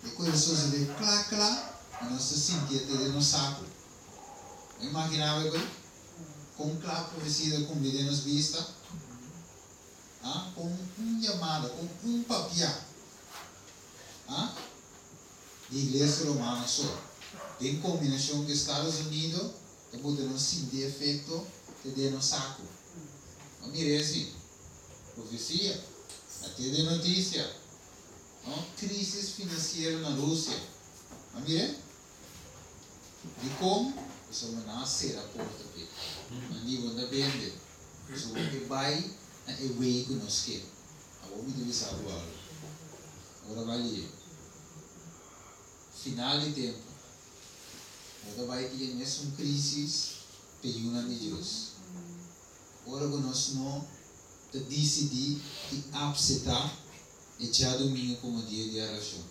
E quando sucede clá, clá, nós se sentia até no saco. Imaginava agora? Com clá profecia com vida nos vista, com chamada, com papel. De igreja romana só. Tem combinação com Estados Unidos, que não sentir efeito de no saco. Não mire assim. Profecia, até de notícia. Crise financeira na Rússia. Não mire? E como? Você vai nascer a porta aqui. Não digo da vende. Você vai a ewei que nós queremos. Agora me deve saber algo. Agora vai ali. Final de tempo. Agora vai ter mesmo crise pedindo de Deus. Agora que nós não decidimos de aceitar e já domingo como dia de oração.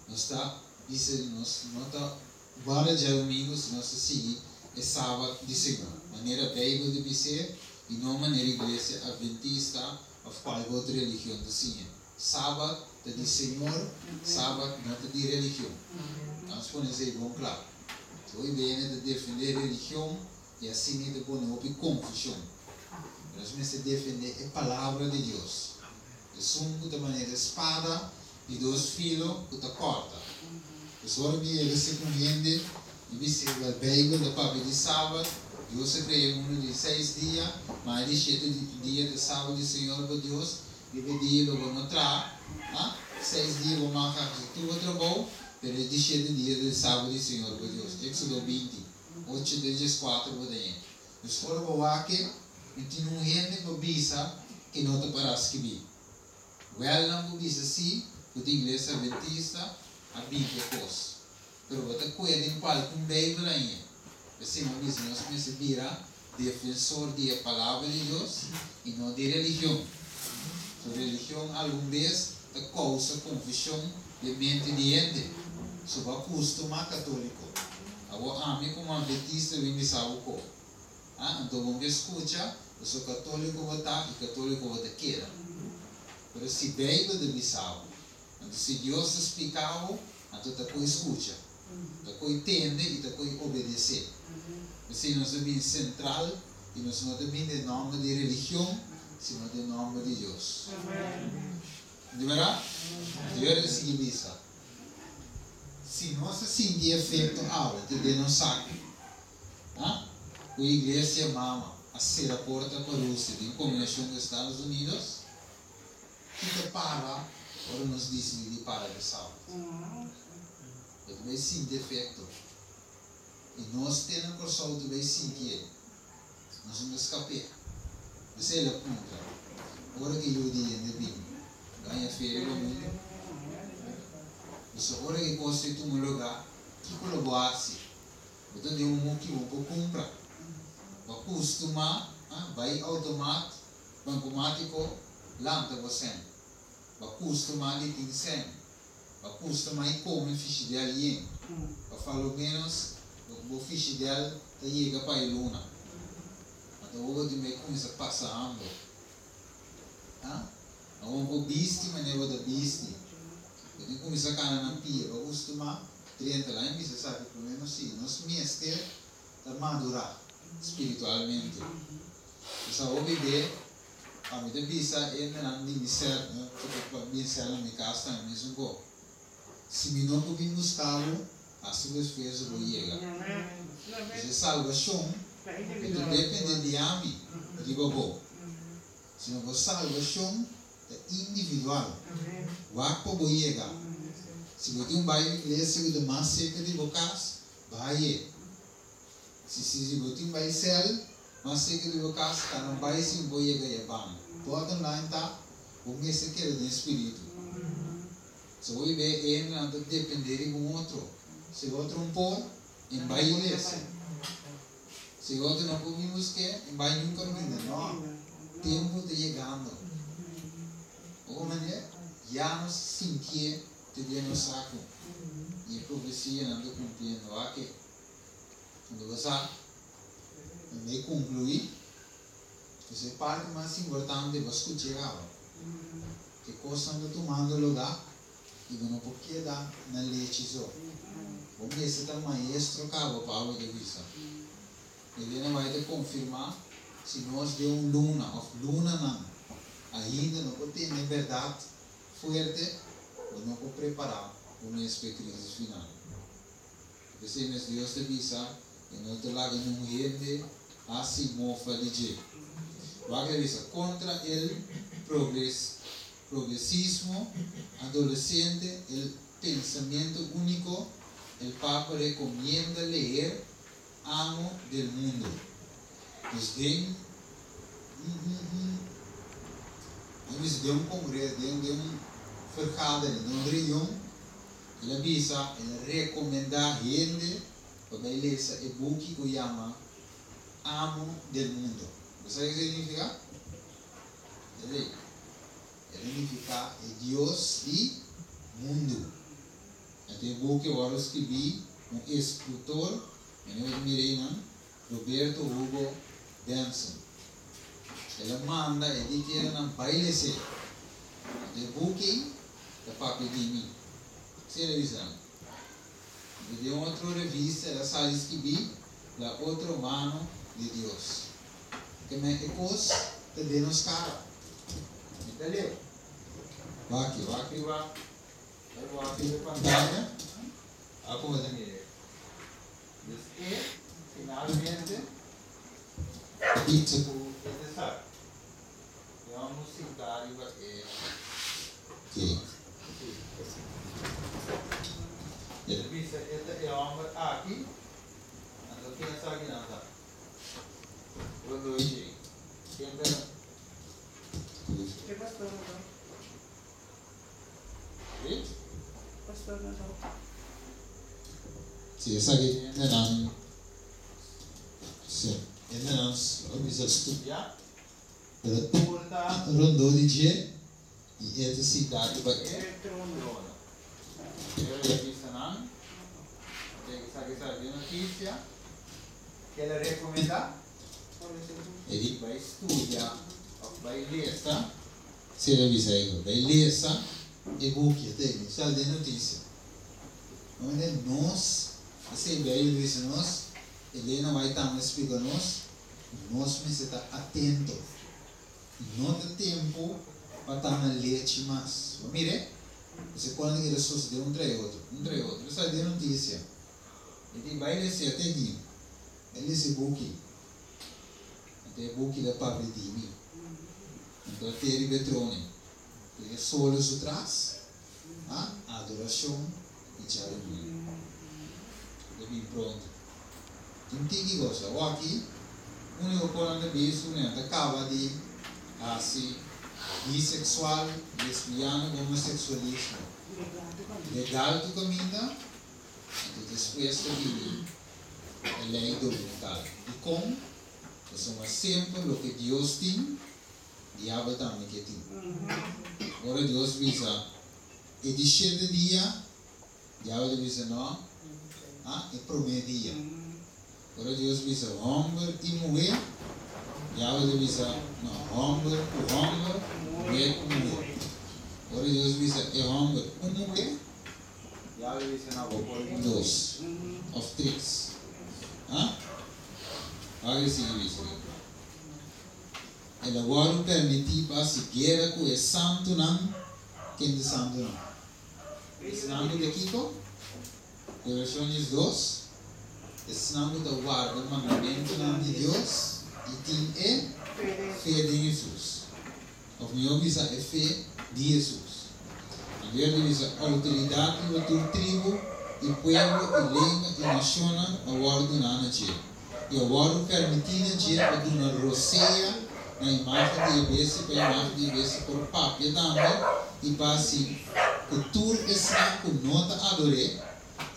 Nós está dizendo nós não está vários dias domingos nós seguimos é sábado de Senhor. Maneira bíblica de dizer e não maneira igreja adventista ou qualquer outra religião assim. Sábado é de Senhor, sábado não é de religião. Nós podemos dizer bom claro. Hoje vem de defender a religião e assim de pôr em confusão. Nós temos que defender a palavra de Deus. É de maneira espada e dois filos que te corta. Agora ele se compreende e diz que a Bíblia da Bíblia de sábado Deus se criou de 6 dias, mas de 7 dias de sábado de Senhor para Deus e de dia logo não traz. 6 dias vou marcar que tu trabalhou, mas de 7 dias de sábado de Senhor para Deus. Éxodo 20, 8 de 4 para dentro. Agora vou aqui e tem gente para bisa que não te parece que vi. Não bisa sim, porque a igreja adventista a Bíblia coisa. Pero você cuida em qualquer Bíblia ainda. Assim, nós precisamos virar defensor da palavra de Deus e não de religião. A religião, alguma vez, causa confusão de mente de gente. Sobre o costume católico. Agora, a mim, como adventista, eu me salvo com. Então, vamos escutar, eu sou católico, vou estar, e católico, vou querer. Mas se Bíblia deve salvo. Então, se Deus explicava, então está com escuta, está com entender e está com obedecer. Assim, nós somos central e nós não temos de nome de religião, sino de nome de Deus. De verdade? Deus é o seguinte: se nós sentimos efeito aula de não saco, a igreja mama a ser a porta para a Rússia, em combinação com os Estados Unidos, que para. Agora nos dizem de para de salvo. Eu também sinto defeito. E nós temos que só também sentir. Nós vamos escapar. Você é contra. Agora que eu digo, né, bem? Ganha feira no mundo. Você agora que construir um lugar, que colaborar-se. Então, de um que eu vou comprar. Vai costumar, vai automático, lanta você. Vai costumar de tinsem, vai costumar e come fish de alien, vai falar menos, o fish de al chega para a luna. Então o outro me começa a passar hambre, não vou biste, mas não vou dar biste. Então começa a cair na pia, vai costumar 30 lá, e você sabe pelo menos sim, nós mestre está madurar espiritualmente. Você vai viver. A minha bisa é na ministério, porque ministério na minha casa também mesmo go. Se me não puder buscá-lo, assim você fez o chega. Se salvação, então depende de mim, de bobo. Se não for salvação, é individual. Vai para o chega. Se você vai à igreja de mais seca de bocas, vai. Se você vai céu mas se que o caso está não vai se boia ganhar bam, pode lá então o que se quer do espírito. Se o IBE não depender de um outro, se o outro não pode, em vai igreja. Se o outro não podemos que, em vai nunca ainda não. Tempo de chegando. Ou maneira já nos sentir de no saco e a profecia não está cumprindo aqui. Quando você me concluir, essa parte mais importante é você chegar. Que coisa está tomando lugar e não porque dá na leite só. Vamos ver se o maestro acaba para a vista. Ele não vai te confirmar se nós deu luna ou luna não. Ainda não pode ter na verdade forte ou não pode preparar o mês para a crise final. Você mas Deus te avisa e não te larga num rede assim mofa de jeito. Vai avisa contra o progressismo adolescente, o pensamento único, o Papa recomenda ler Amo del Mundo. Desde um congresso, de fercada, de reunião, ele avisa, ele recomenda a gente para ler esse book que chama Amo del Mundo. Você sabe o que significa? Ele significa Deus e mundo. Até o book que eu escrevi, escritor, eu mirei, Roberto Hugo Benson. Ele manda, ele quer não baile se. De book da papel de mim. Se revisando. Ele deu outra revista, ela sai escrever da outra mano de Deus. Que me ecos te dê nos cara. Entendeu? Vai aqui, eu vou aqui na pantalla. Como você mira. Desde finalmente, aqui se puede saber. Vamos sentar e vai. Aqui. Ele visa este é homem aqui. Então pensa aqui não tá. Quando hoje sempre que pastor não. E? Pastor não. Se sabe ainda não. Sim. Ainda não. Vamos estudar. Pela turma rondou de dia e essa cidade vai eletrônica. Eu disse não. Tem que saber a notícia que ela recomenda. Ele vai estudar, vai ler, tá? Se ele avisa aí, vai ler, tá? E book tem, só de notícia. Onde nós, assim, ele disse nós, ele não vai estar explicando nós precisamos estar atento. Não tem tempo para estar na leite mais. Mire, você quando ele sucede um trai outro, só de notícia. Ele vai ler até aqui. Ele disse book. Até book da Pablo de mim. Então tem ele betrone. Ele solos atrás, adoração e charme. Ele bem pronto. Então tem que gostar. O aqui, único coisa de beijo, acaba de assim bissexual, lesbiano, homossexualismo. Legal tu caminha, então depois de vir, a lei dominical. E como? Somos sempre o que Deus tem, o diabo também que tem. Agora Deus visa, e de cheio de dia, o diabo visa não, e prometia. Agora Deus visa homem e mulher, o diabo visa não, homem, mulher com mulher. Agora Deus visa é homem com mulher, o diabo visa não, vou pôr dois, ou três. Olha esse vídeo. Ele agora permitir para se guerra com o santo não, quem de santo não. Esse nome de Kiko, versões 2, esse nome da guarda o mandamento de Deus e tem fé de Jesus. O meu visa é fé de Jesus. A verdade visa autoridade da tua tribo e povo e língua e nação a ordenar na dia. E agora permitindo dia a uma roceia na imagem de Ebesse para a imagem de Ebesse por papel também e para assim que tu está com nota adoré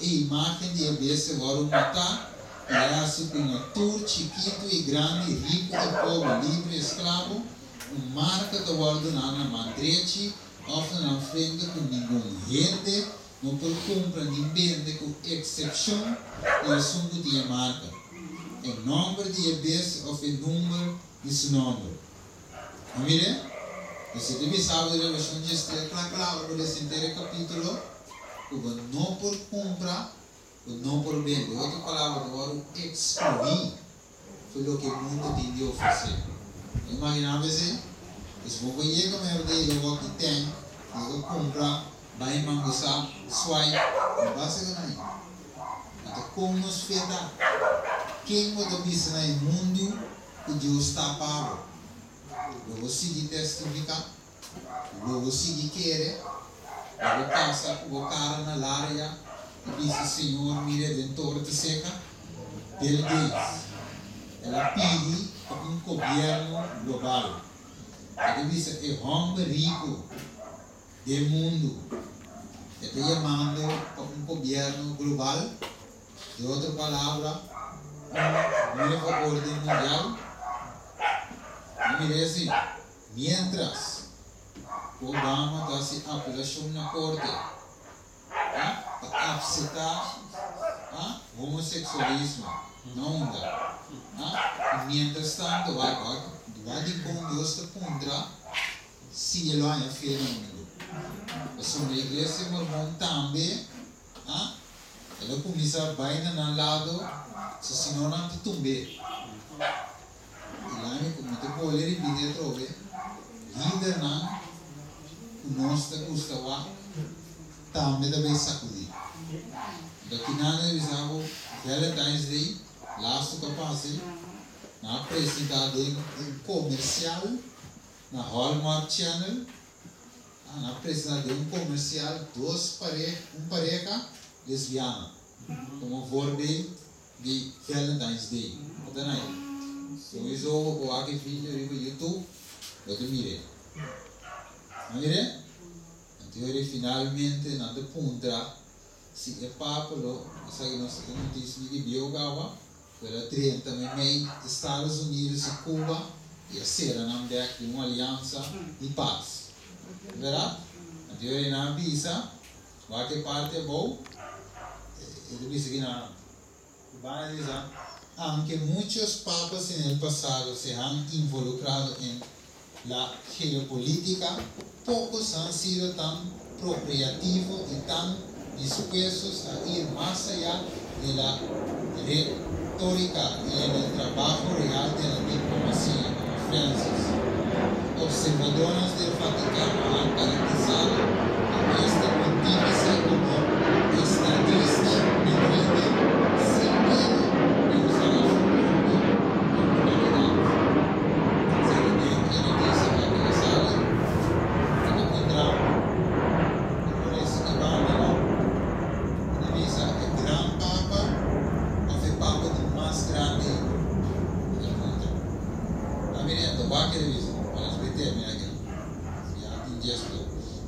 e a imagem de Ebesse agora matar e assim com uma tour chiquito e grande, rico e pobre, livre e escravo marca da ordenar na mandrete ofta na frente com nenhum gente não por compra nem vende com exceção e assunto de marca. O nome de Ebesse ou o número de seu nome. Amém? Você deve saber a versão de Esther, claro, por esse inteiro capítulo, não por comprar, não por vender. Outra palavra, agora excluir foi o que o mundo tem de oferecer. Imaginava assim, se você chega a merda e o que tem, você compra, vai mangusar, swipe, não basta ganhar. Então, como nos feda, quem você visse no mundo que Deus está pago? Eu vou seguir testificar, eu vou seguir querer, eu vou passar com o cara na área e dizer, Senhor, me redentor te seca, Ele diz, ela pede para um governo global. Ele diz, é homem rico do mundo, ele está chamando para um governo global, de outra palavra, uma nova ordem mundial. E me diz assim, mientras Obama dá se apelação na corte para aceitar homossexualismo, não dá. E mientras tanto, vai de bom Deus te contra se ele vai fazer no mundo. A igreja mormon também, ela começa a baina na lado, se não não te tumbe. E como te pode ler e vídeo trove, líder não, o nosso Gustavo, também deve sacudir. Daqui nada eles falam Valentine's Day, laço capaz, na apresentação comercial, na Hallmark Channel, na apresentação comercial, pareja lesbiana, como vorde de Valentine's Day. Então aí. Então, isso eu vou aqui no YouTube, eu te mirei. Não mirei? Então, ele finalmente, na ponta, se é papo, essa que nós notícia de Biogawa, pela 30 meio Estados Unidos e Cuba, e a será na de uma aliança de paz. Verá? Então, ele não avisa, vai que parte é bom, ele diz que não vai dizer. Aunque muchos papas en el pasado se han involucrado en la geopolítica, pocos han sido tan proactivos y tan dispuestos a ir más allá de la retórica y en el trabajo real de la diplomacia, como Francis. Observadores del Vaticano han caracterizado a este pontífice como estadista libre, sin miedo de usar su popularidad. Se noticia que sale y lo encontramos. Por eso que va a mirar, divisa el gran papa o el papa más grande del mundo. Va mirando, va que divisa.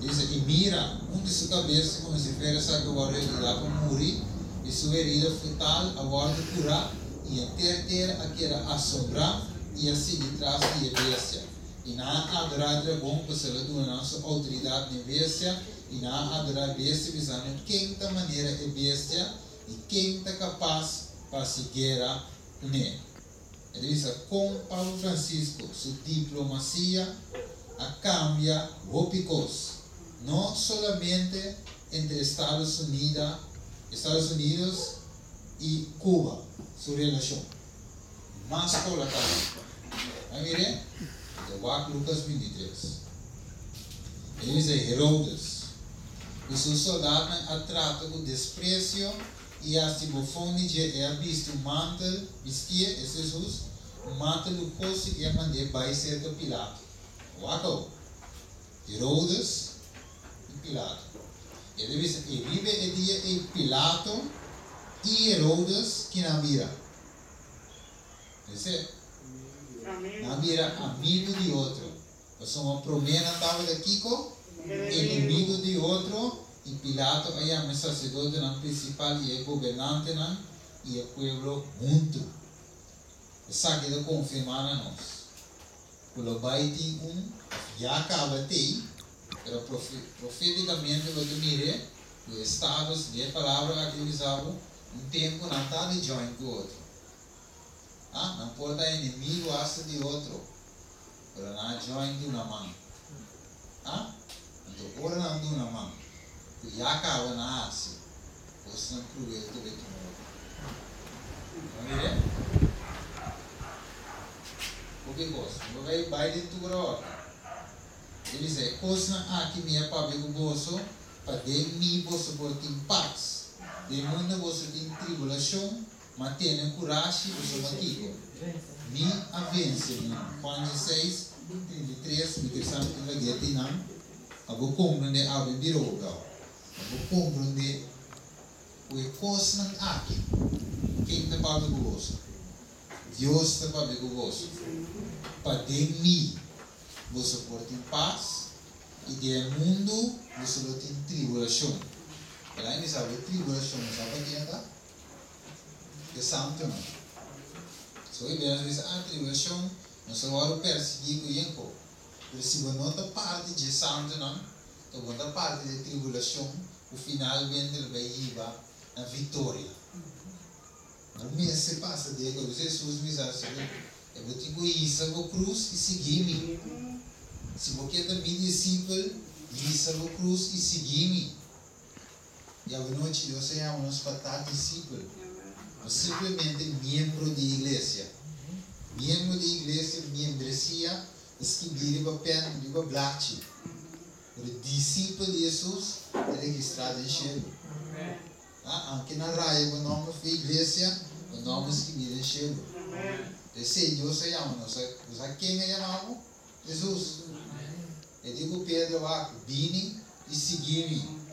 Dice, y mira, hunde su cabeza como si fuera sacudida y da para morir, y su herida fatal aguarda curar, y entera aquella asombrar, y así detrás de la bestia. Y nada adorar dragón, pues se le dona su autoridad de bestia, y nada adorar bestia, pensando quem está maneira é bestia, e quem está capaz para seguir com ele. Ele diz, com Paulo Francisco, sua diplomacia cambia rópicos, não somente entre Estados Unidos e Cuba, sua relação, mas colocada. A mire, de Lucas 23. Ele diz, Herodes, os seus soldados tratam com desprezo e a bufone de visto um manto, vestia Jesus, um manto luxuoso e mandei vai ser do Pilato. Waco, Herodes e Pilato. Ele diz, e vive o dia e Pilato e Herodes que não vira. Dice, não vira amigo de outro. Então, uma promessa estava daqui com inimigo de outro. E Pilato é o sacerdote principal e o governante e o povo junto. Isso aqui é confirmar a nós. Quando vai ter já acaba de mas profeticamente eu mire os estados de palavra que usavam tempo não está de join com o outro. Não pode dar inimigo hasta de outro, para não join de uma mão. Ah? Então, ora não do na mão. E acaba na Ásia. Você não cruel também que não é? O que gosta? Vai de tudo agora. Ele diz, coisa aqui minha para ver o bolso, para de mim bolso por ter paz. De mundo bolso tem tribulação, mas tem coragem bolso matico. Me avance, Juan 16, 33, me que sabe que vai ter não. Eu vou compreender a biroga. Eu vou compreender o coisa aqui. Quem está para ver o bolso? Deus está para ver o bolso. Para de mim você pode ter paz e de mundo você não tem tribulação. Ela não sabe tribulação, não sabe o que é? É santo não. So, às vezes a tribulação não se vai perseguir com Yanko. Mas se você não está parte de santo não, então você está parte de tribulação, o final vem vai ir a vitória. O mês se passa de que Jesus me diz assim, eu vou te conhecer a cruz e seguir-me. Se você é meu discípulo, visa a cruz e seguir-me. E a noite Deus chama-nos para estar discípulo. Simplesmente membro da igreja. Membro da igreja, membresia, escrever para pen, de blate. O discípulo de Jesus é registrado em céu. Aqui na raia, o nome da igreja, o nome é escrito em céu. Esse Deus chama-nos. Você quem é chamado? Jesus. Eu digo Pedro, vini e segui-me.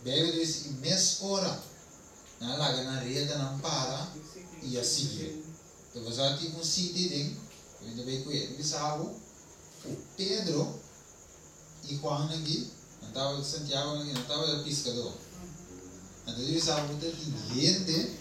Bebe desse mês hora. Na laga na rede não para e a seguir. Então você vai ter um sítio dentro. Eu ainda bem com ele. Ele sabe o Pedro e Juan aqui. Não estava de Santiago aqui, não estava de pescador. Então ele sabe que tem gente